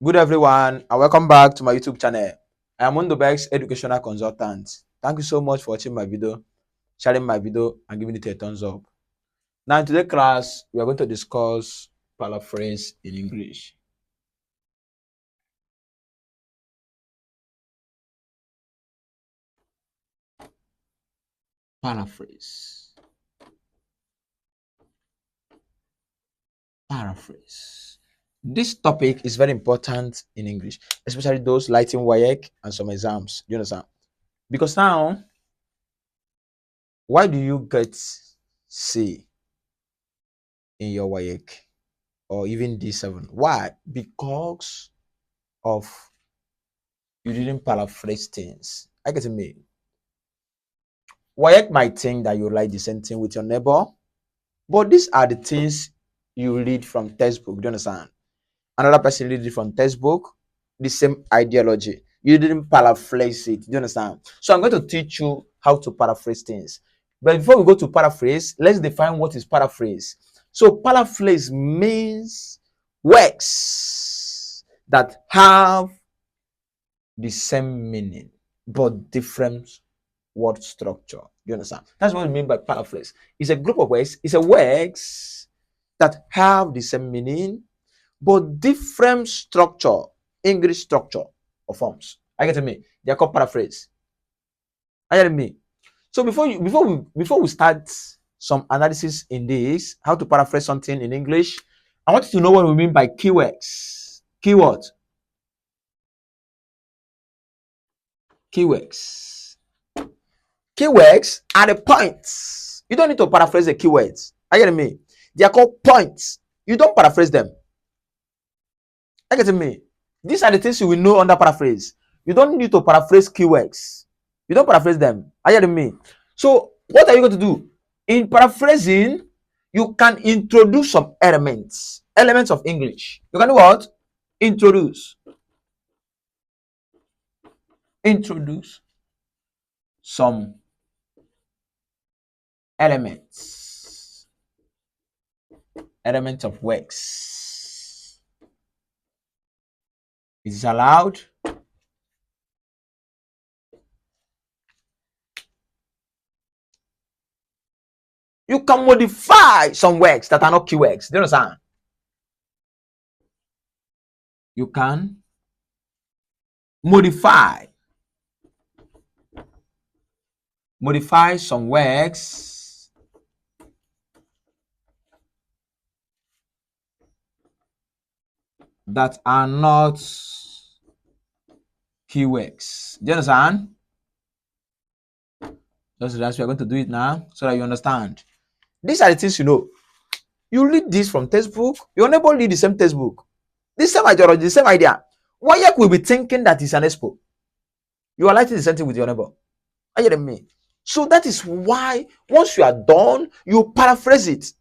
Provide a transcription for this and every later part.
Good everyone, and welcome back to my YouTube channel. I am Mondobex Educational Consultant. Thank you so much for watching my video, sharing my video, and giving it a thumbs up. Now in today's class, we are going to discuss paraphrase in English. Paraphrase. Paraphrase. This topic is very important in English, especially those writing WAEC and some exams. Do you understand? Because now, why do you get C in your WAEC or even D7? Why? Because of you didn't paraphrase things. I get me. WAEC might think that you like the same thing with your neighbor, but these are the things you read from textbook. Do you understand? Another person read it from textbook, the same ideology. You didn't paraphrase it. Do you understand? So I'm going to teach you how to paraphrase things. But before we go to paraphrase, let's define what is paraphrase. So paraphrase means words that have the same meaning but different word structure. You understand? That's what we mean by paraphrase. It's a group of words, it's a words that have the same meaning but different structure, English structure or forms. I get me? They are called paraphrase. I get me? So before we start some analysis in this, how to paraphrase something in English, I want you to know what we mean by keywords. Keywords. Keywords. Keywords are the points. You don't need to paraphrase the keywords. Are you getting me? They are called points. You don't paraphrase them. Are you getting me? These are the things you will know under paraphrase. You don't need to paraphrase keywords. You don't paraphrase them. Are you getting me? So what are you going to do? In paraphrasing, you can introduce some elements. Elements of English. You can do what? Introduce. Introduce some elements of works. It is allowed. You can modify some words that are not keywords. Do you understand? You can modify some words that are not keywords. Do you understand? Just as we are going to do it now so that you understand. These are the things you know. You read this from textbook. Your neighbor read the same textbook. The same ideology, the same idea. WAEC will be thinking that it's an expo. You are writing the same thing with your neighbor. Are you getting me? So that is why once you are done, you paraphrase it.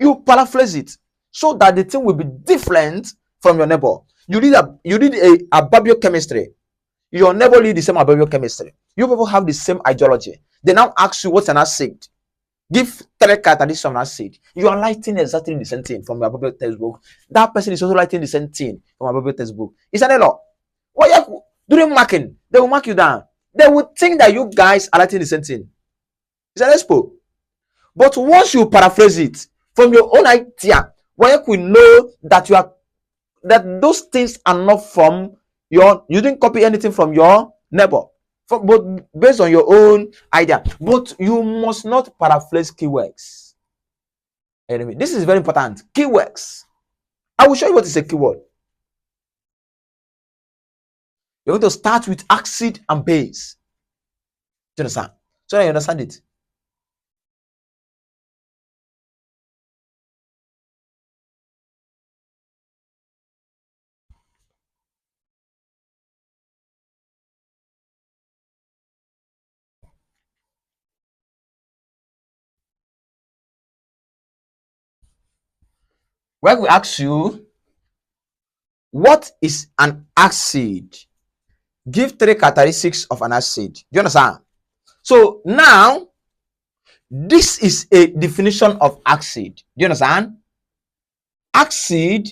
You paraphrase it so that the thing will be different from your neighbor. You did a biochemistry. Your neighbor read the same biochemistry. You people have the same ideology. They now ask you what's an acid. Give 3 characteristics of an acid. You are writing exactly the same thing from your Bible textbook. That person is also writing the same thing from a Bible textbook. It's an error. Why during marking, they will mark you down. They will think that you guys are writing the same thing. It's an expo. But once you paraphrase it from your own idea, why we know that that those things are not from you didn't copy anything from your neighbor. But based on your own idea. But you must not paraphrase keywords. Anyway, this is very important. Keywords. I will show you what is a keyword. You're going to start with acid and base. Do you understand? So that you understand it. When we ask you, what is an acid? Give 3 characteristics of an acid. Do you understand? So now, this is a definition of acid. Do you understand? Acid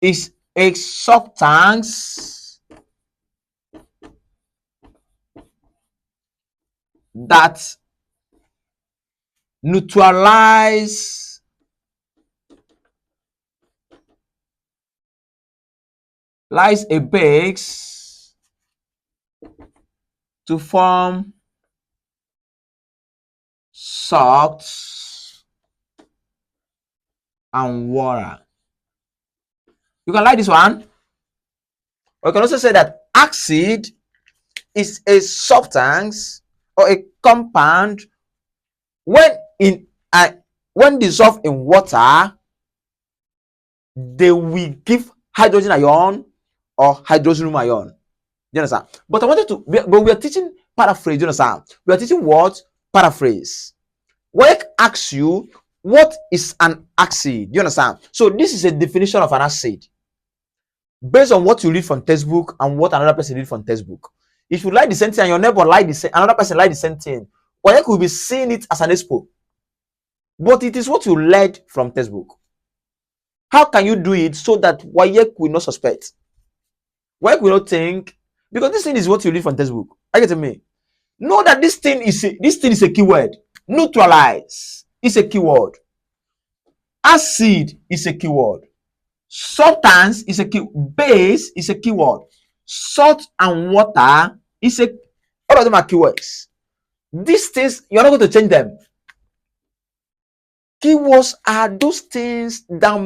is a substance that neutralize a base to form salts and water. You can like this one. Or you can also say that acid is a substance or a compound when when dissolved in water, they will give hydrogen ion or hydrogen ion. You understand? But I wanted to, but we are teaching paraphrase. You understand? We are teaching what? Paraphrase. Work asks you, what is an acid? You understand? So this is a definition of an acid based on what you read from textbook and what another person read from textbook. If you like the same thing and your neighbor like the same, another person like the same thing, Work will be seeing it as an expo. But it is what you learned from textbook. How can you do it so that Wayek will not suspect? Wayek will not think, because this thing is what you read from textbook. I get me. Know that this thing is a keyword. Neutralize is a keyword. Acid is a keyword. Substance is a key. Base is a keyword. Salt and water is a. All of them are keywords. These things you're not going to change them. Keywords are those things that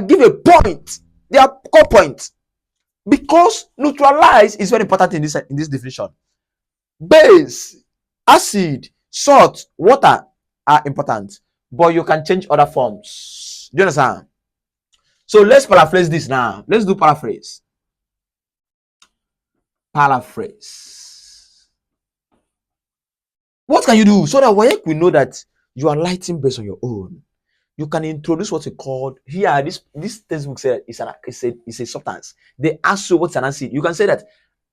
give a point. They are core points. Because neutralize is very important in this definition. Base, acid, salt, water are important, but you can change other forms. Do you understand? So let's paraphrase this now. Let's do paraphrase. Paraphrase. What can you do so that Wayek will know that you are lighting based on your own? You can introduce what you call here. This textbook said it's a substance. They ask you what's an acid. You can say that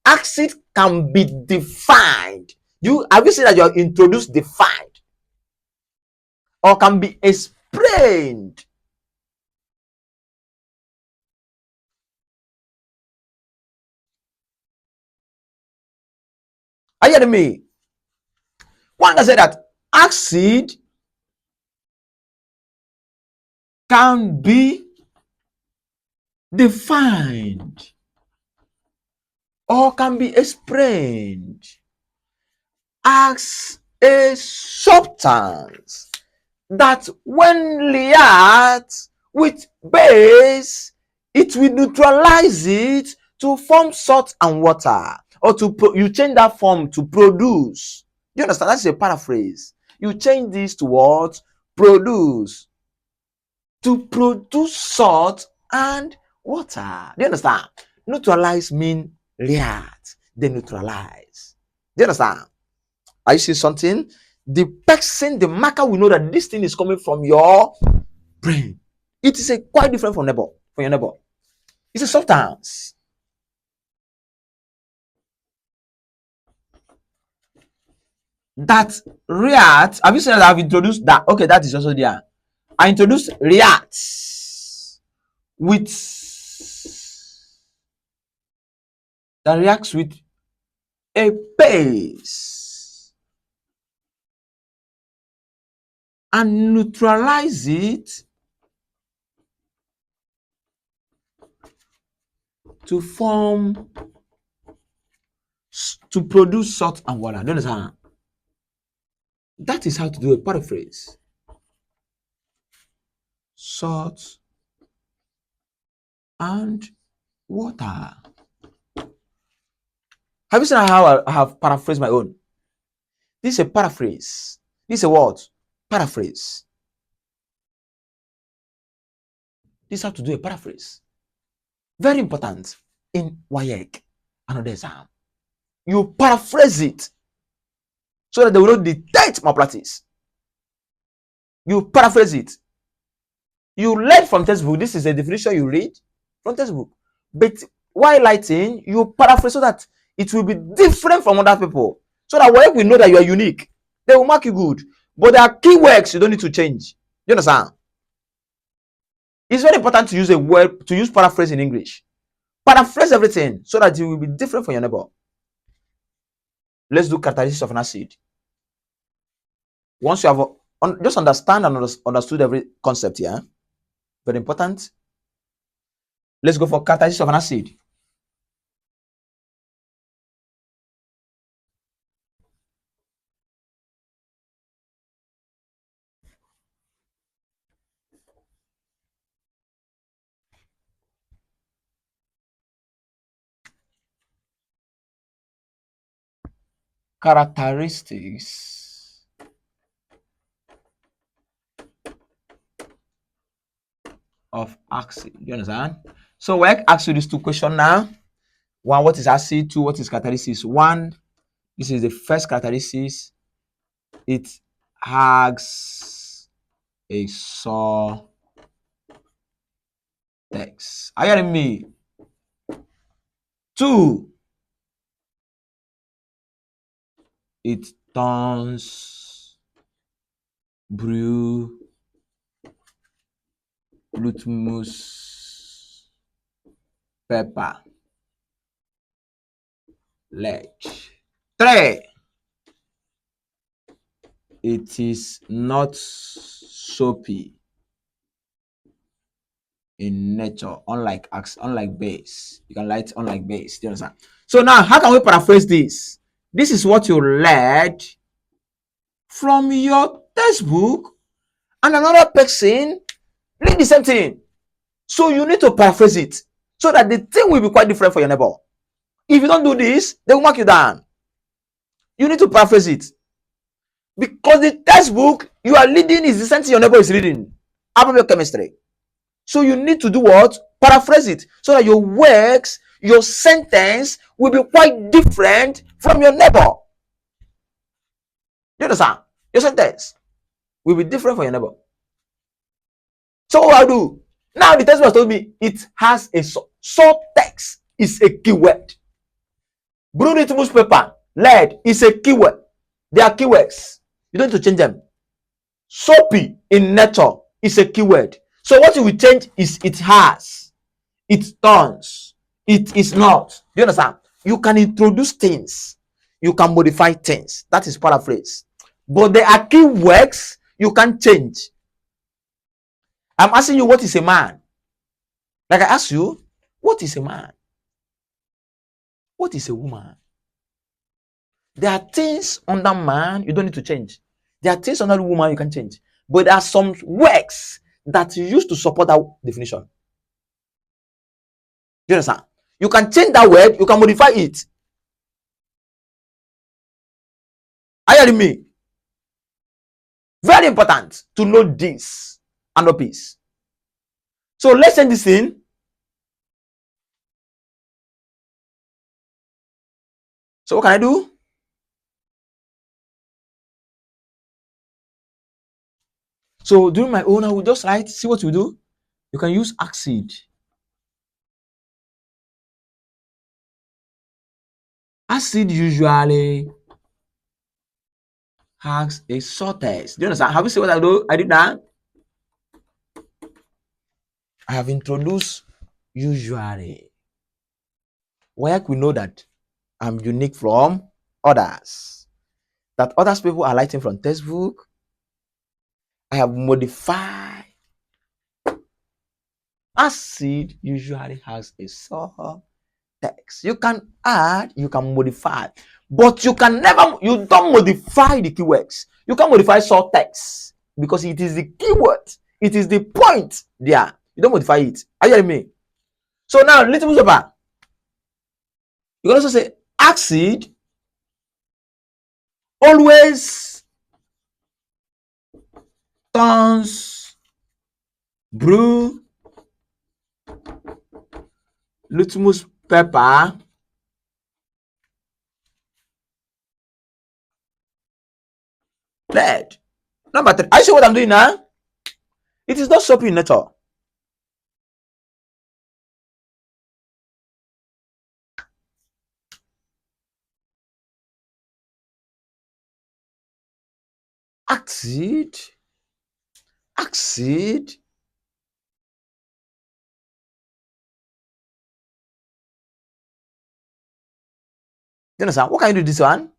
acid can be defined. Have you said that you are introduced, defined, or can be explained? Are you hearing me? One can say that acid can be defined or can be explained as a substance that when react with base, it will neutralize it to form salt and water, or you change that form to produce. Do you understand? That's a paraphrase. You change this to what? Produce. To produce salt and water. Do you understand? Neutralize mean react. They neutralize. Do you understand? Are you seeing something? The marker will know that this thing is coming from your brain. It is quite different from your neighbor. It's a substance that reacts. Have you seen that I've introduced that? Okay, that is also there. I introduced reacts with a base and neutralize it to produce salt and water. Do you understand? That is how to do a paraphrase. Salt and water. Have you seen how I have paraphrased my own? This is a paraphrase. This is a what? Paraphrase. This is how to do a paraphrase. Very important in WAEC, another exam. You paraphrase it so that they will not detect malpractice. You paraphrase it. You read from textbook. This is a definition you read from textbook. But while writing, you paraphrase so that it will be different from other people. So that WAEC will know that you are unique. They will mark you good. But there are keywords you don't need to change. You understand? It's very important to use a word, to use paraphrase in English. Paraphrase everything so that it will be different from your neighbor. Let's do characteristics of an acid. Once you have just understand and understood every concept here, very important. Let's go for characteristics of an acid. Characteristics of acid. Do you understand? So we ask you these two questions now. One, what is acid? Two, what is characteristics? One, this is the first characteristics. It has a sour text. Are you hearing me? Two, it turns brew litmus pepper leg. Three, it is not soapy in nature, unlike base. You can light unlike base. Do you understand? So now, how can we paraphrase this? This is what you read from your textbook, and another person read the same thing. So you need to paraphrase it so that the thing will be quite different for your neighbor. If you don't do this, they will mark you down. You need to paraphrase it because the textbook you are reading is the same thing your neighbor is reading about your chemistry. So you need to do what? Paraphrase it so that your words, your sentence will be quite different from your neighbor. You understand? Your sentence will be different from your neighbor. So what I do? Now the textbook has told me it has a short text is a keyword. Blue litmus paper, lead is a keyword. They are keywords. You don't need to change them. Soapy in nature is a keyword. So what you will change is it has, it turns, it is not. Do you understand? You can introduce things, you can modify things. That is paraphrase. But there are keywords you can't change. I'm asking you, what is a man? Like I asked you, what is a man? What is a woman? There are things under man you don't need to change. There are things under woman you can change. But there are some words that you use to support that definition. Do you understand? You can change that word, you can modify it. Are you hearing me? Very important to know this and know peace. So let's change this in. So what can I do? So doing my own, I will just write, see what we do. You can use acid. Acid usually has a short test. Do you understand? Have you seen what I do? I did that. I have introduced usually. Where we know that I'm unique from others. That others people are writing from textbook. I have modified. Acid usually has a short text. You can add, you can modify, but you don't modify the keywords. You can modify short text because it is the keyword, it is the point there. You don't modify it. Are you hearing me? So now, little paper. You can also say acid always turns brew litmus pepper red. Number 3. I see what I'm doing now. It is not soapy in nature. Acid you understand? What can you do this one?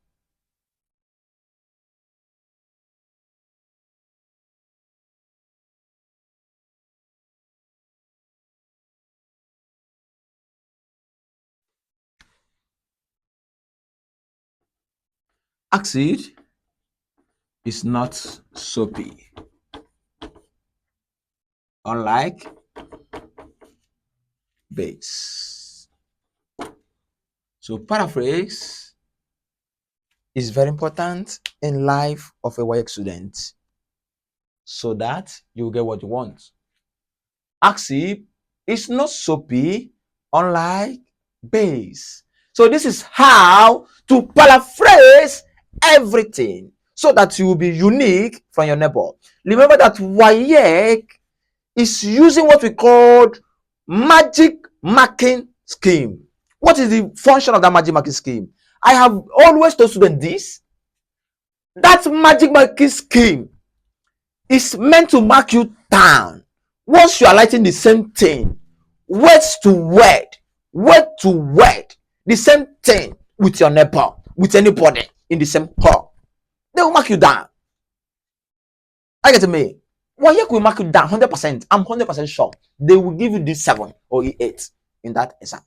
Acid is not soapy, unlike base. So paraphrase is very important in life of a WAEC student so that you get what you want. Acid is not soapy, unlike base. So this is how to paraphrase everything so that you will be unique from your neighbor. Remember that WAEC is using what we call magic marking scheme. What is the function of that magic marking scheme? I have always told students this. That magic marking scheme is meant to mark you down. Once you are writing the same thing, word to word, the same thing with your neighbor, with anybody in the same call, they will mark you down. I get me. WAEC will mark you down 100%. I'm 100% sure they will give you this 7 or 8 in that exam.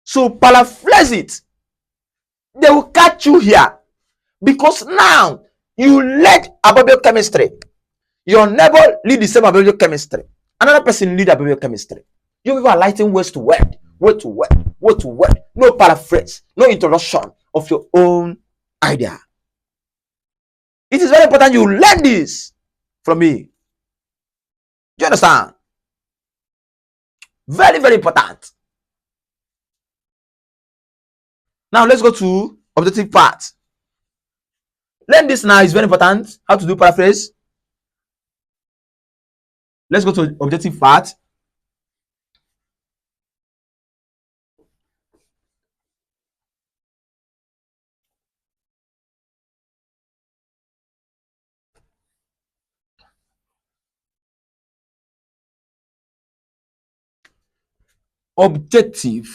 So paraphrase it. They will catch you here because now you led biochemistry. Your neighbor lead the same biochemistry. Another person lead biochemistry. You people are writing words to word, word to word, word to word. No paraphrase, no introduction of your own idea. It is very important you learn this from me. Do you understand? Very, very important. Now let's go to objective part. Learn this now is very important. How to do paraphrase. Let's go to objective part. Objective.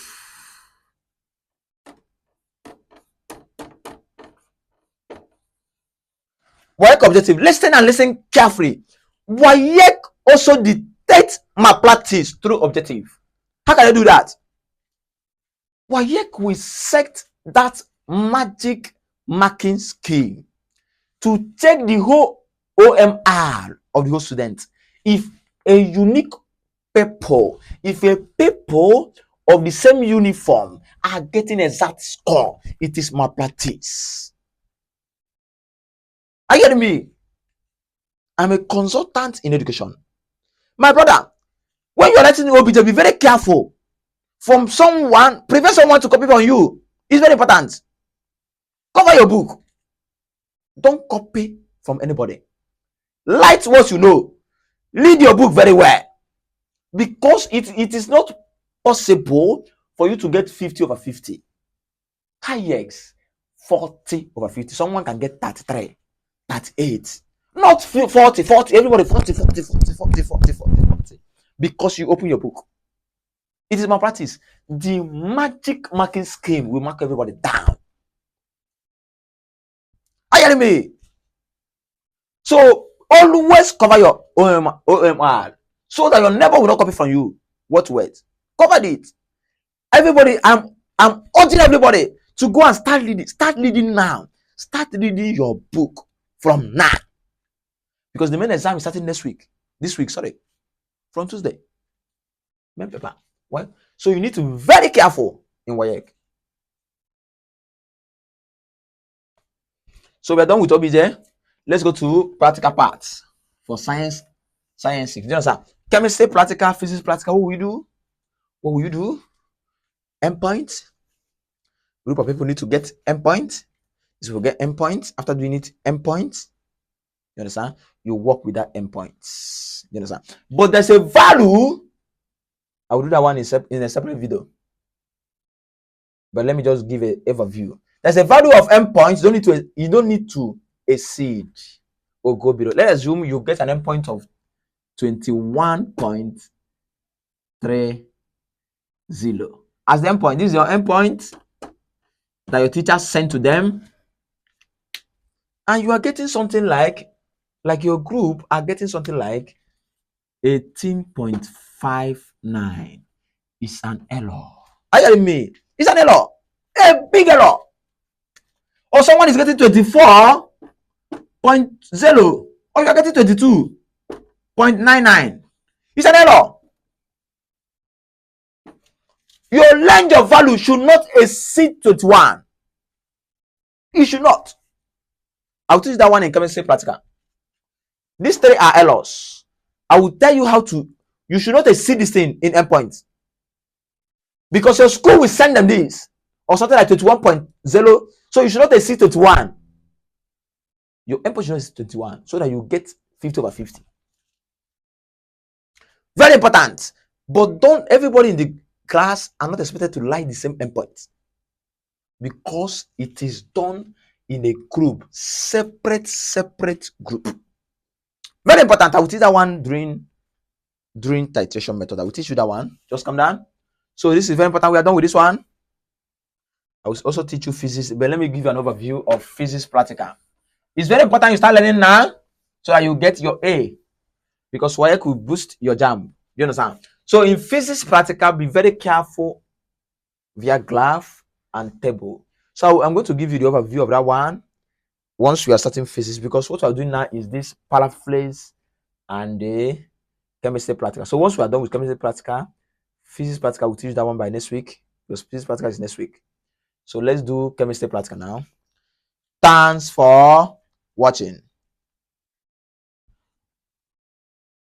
WAEC objective. Listen and listen carefully. WAEC also detects malpractice through objective. How can I do that? WAEC will set that magic marking scheme to take the whole OMR of the whole student. If a unique people, if a people of the same uniform are getting exact score, it is malpractice. Are you getting me? I'm a consultant in education. My brother, when you are writing the OBJ, be very careful from someone, prevent someone to copy from you. It's very important. Cover your book. Don't copy from anybody. Write what you know. Read your book very well. Because it is not possible for you to get 50 over 50. Highest 40 over 50. Someone can get 33, 38. Not 40, 40. Everybody 40, 40, 40, 40, 40, 40, 40. Because you open your book. It is malpractice. The magic marking scheme will mark everybody down. Are you hearing me? So always cover your OMR so that your neighbor will not copy from you. What words? Cover it. Everybody, I'm urging everybody to go and start reading. Start reading now. Start reading your book from now. Because the main exam is starting next week. This week, sorry. From Tuesday. Main paper. Why? So you need to be very careful in WAEC. So we're done with OBJ. Let's go to practical parts for science. Do you understand? Chemistry practical, physics practical. What will you do? What will you do? Endpoint. Group of people need to get endpoint. So we get endpoint. After doing it, endpoint. You understand? You work with that endpoint. You understand? But there's a value. I will do that one in a separate video. But let me just give a overview. There's a value of endpoints. You don't need to exceed or go below. Let's assume you get an endpoint of 21.30. As the endpoint, this is your endpoint. that your teacher sent to them, and you are getting something like your group are getting something like 18.59. It's an error. Are you hearing me? It's an error. A big error. Or someone is getting 24.0, or you are getting 22.99. It's an error. Your range of value should not exceed 21. It should not. I'll teach that one in chemistry practical. These three are errors. I will tell you how to. You should not exceed this thing in endpoints, because your school will send them this or something like 21.0. So you should not exceed 21. Your endpoint should not exceed 21, so that you get 50/50. Very important. But don't everybody in the class are not expected to like the same endpoint, because it is done in a group, separate group. Very important. I will teach that one during titration method. I will teach you that one. Just come down. So this is very important. We are done with this one. I will also teach you physics, but let me give you an overview of physics practical. It's very important you start learning now, so that you get your A, because WAEC will boost your jam. You understand? So in physics practical, be very careful via graph and table. So I'm going to give you the overview of that one once we are starting physics, because what we're doing now is this paraphrase and the chemistry practical. So once we are done with chemistry practical, physics practical will teach that one by next week, because physics practical is next week. So let's do chemistry practical now. Thanks for watching.